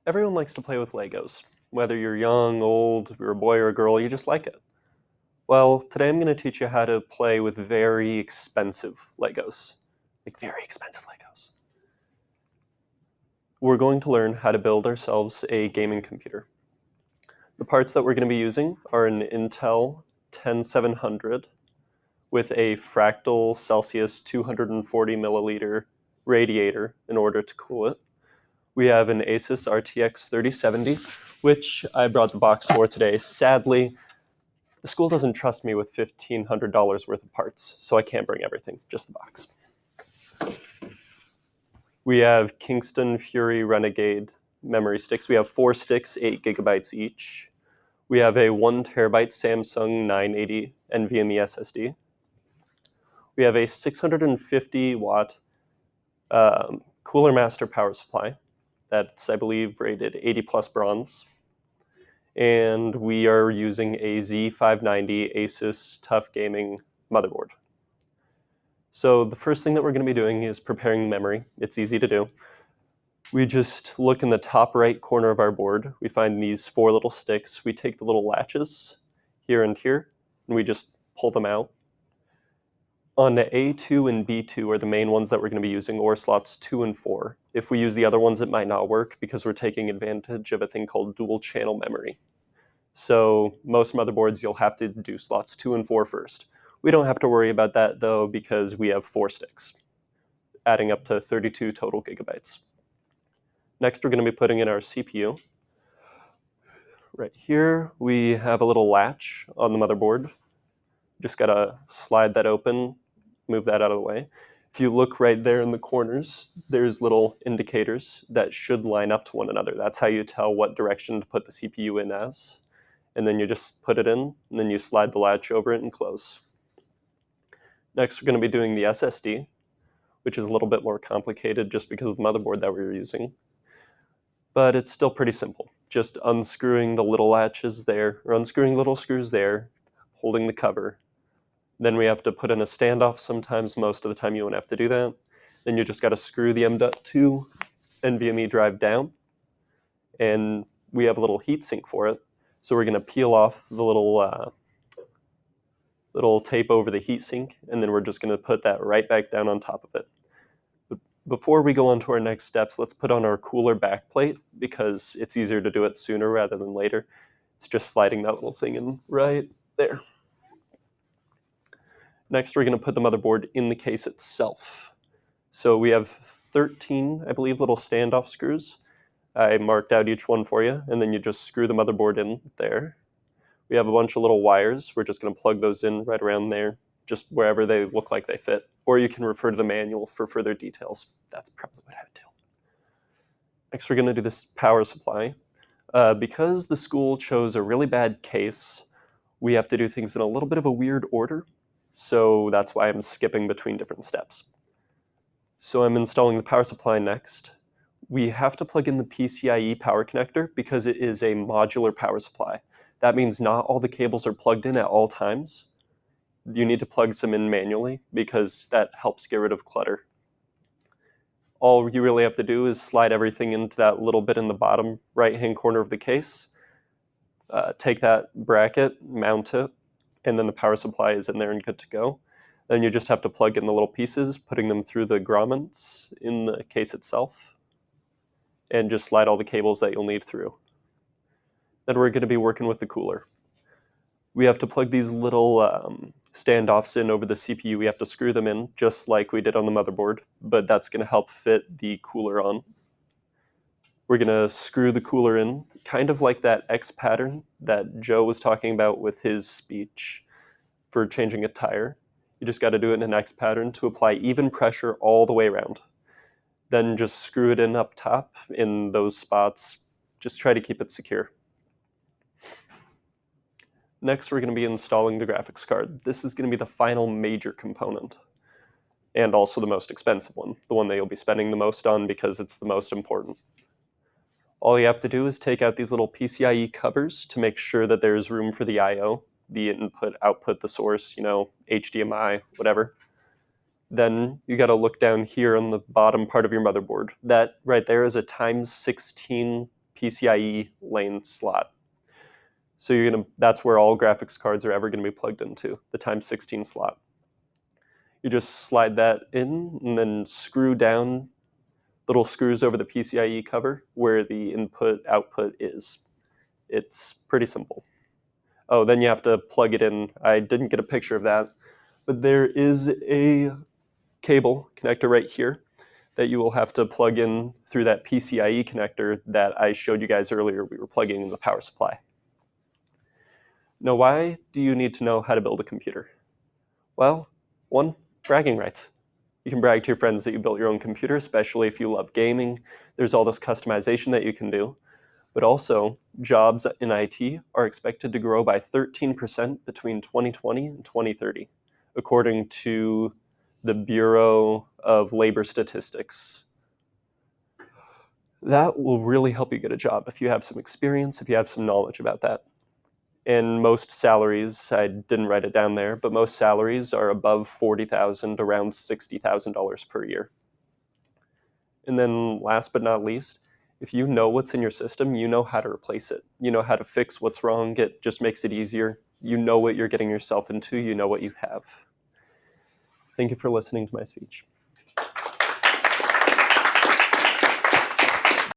Everyone likes to play with Legos. Whether you're young, old, you're a boy or a girl, you just like it. Well, today I'm going to teach you how to play with very expensive Legos. Like very expensive Legos. We're going to learn how to build ourselves a gaming computer. The parts that we're going to be using are an Intel 10700 with a fractal Celsius 240 milliliter radiator in order to cool it. We have an Asus RTX 3070, which I brought the box for today. Sadly, the school doesn't trust me with $1,500 worth of parts, so I can't bring everything, just the box. We have Kingston Fury Renegade memory sticks. We have 4 sticks, 8 gigabytes each. We have a 1 terabyte Samsung 980 NVMe SSD. We have a 650 watt Cooler Master power supply. That's, I believe, rated 80 plus bronze. And we are using a Z590 Asus Tough Gaming motherboard. So the first thing that we're going to be doing is preparing memory. It's easy to do. We just look in the top right corner of our board. We find these 4 little sticks. We take the little latches here and here, and we just pull them out. On the A2 and B2 are the main ones that we're going to be using, or slots 2 and 4. If we use the other ones, it might not work because we're taking advantage of a thing called dual channel memory. So most motherboards, you'll have to do slots 2 and 4 first. We don't have to worry about that though because we have 4 sticks, adding up to 32 total gigabytes. Next, we're going to be putting in our CPU. Right here, we have a little latch on the motherboard. Just gotta slide that open, move that out of the way. If you look right there in the corners, there's little indicators that should line up to one another. That's how you tell what direction to put the CPU in as. And then you just put it in, and then you slide the latch over it and close. Next, we're going to be doing the SSD, which is a little bit more complicated just because of the motherboard that we were using. But it's still pretty simple. Just unscrewing the little latches there, or unscrewing little screws there, holding the cover. Then we have to put in a standoff sometimes. Most of the time you won't have to do that. Then you just got to screw the M.2 NVMe drive down. And we have a little heatsink for it. So we're going to peel off the little tape over the heatsink, and then we're just going to put that right back down on top of it. But before we go on to our next steps, let's put on our cooler backplate because it's easier to do it sooner rather than later. It's just sliding that little thing in right there. Next, we're going to put the motherboard in the case itself. So we have 13, I believe, little standoff screws. I marked out each one for you, and then you just screw the motherboard in there. We have a bunch of little wires. We're just going to plug those in right around there, just wherever they look like they fit. Or you can refer to the manual for further details. That's probably what I would do. Next, we're going to do this power supply. Because the school chose a really bad case, we have to do things in a little bit of a weird order. So that's why I'm skipping between different steps. So I'm installing the power supply next. We have to plug in the PCIe power connector because it is a modular power supply. That means not all the cables are plugged in at all times. You need to plug some in manually because that helps get rid of clutter. All you really have to do is slide everything into that little bit in the bottom right-hand corner of the case. Take that bracket, mount it, and then the power supply is in there and good to go. Then you just have to plug in the little pieces, putting them through the grommets in the case itself, and just slide all the cables that you'll need through. Then we're going to be working with the cooler. We have to plug these little standoffs in over the CPU. We have to screw them in, just like we did on the motherboard, but that's going to help fit the cooler on. We're going to screw the cooler in, kind of like that X pattern that Joe was talking about with his speech for changing a tire. You just got to do it in an X pattern to apply even pressure all the way around. Then just screw it in up top in those spots. Just try to keep it secure. Next, we're going to be installing the graphics card. This is going to be the final major component, and also the most expensive one, the one that you'll be spending the most on because it's the most important. All you have to do is take out these little PCIe covers to make sure that there's room for the I/O, the input, output, the source, HDMI, whatever. Then you got to look down here on the bottom part of your motherboard. That right there is a ×16 PCIe lane slot. So that's where all graphics cards are ever going to be plugged into, the x16 slot. You just slide that in and then screw down little screws over the PCIe cover where the input output is. It's pretty simple. Oh, then you have to plug it in. I didn't get a picture of that, but there is a cable connector right here that you will have to plug in through that PCIe connector that I showed you guys earlier we were plugging in the power supply. Now, why do you need to know how to build a computer? Well, one, bragging rights. You can brag to your friends that you built your own computer, especially if you love gaming. There's all this customization that you can do. But also, jobs in IT are expected to grow by 13% between 2020 and 2030, according to the Bureau of Labor Statistics. That will really help you get a job if you have some experience, if you have some knowledge about that. And most salaries, I didn't write it down there, but most salaries are above $40,000, around $60,000 per year. And then last but not least, if you know what's in your system, you know how to replace it. You know how to fix what's wrong. It just makes it easier. You know what you're getting yourself into. You know what you have. Thank you for listening to my speech.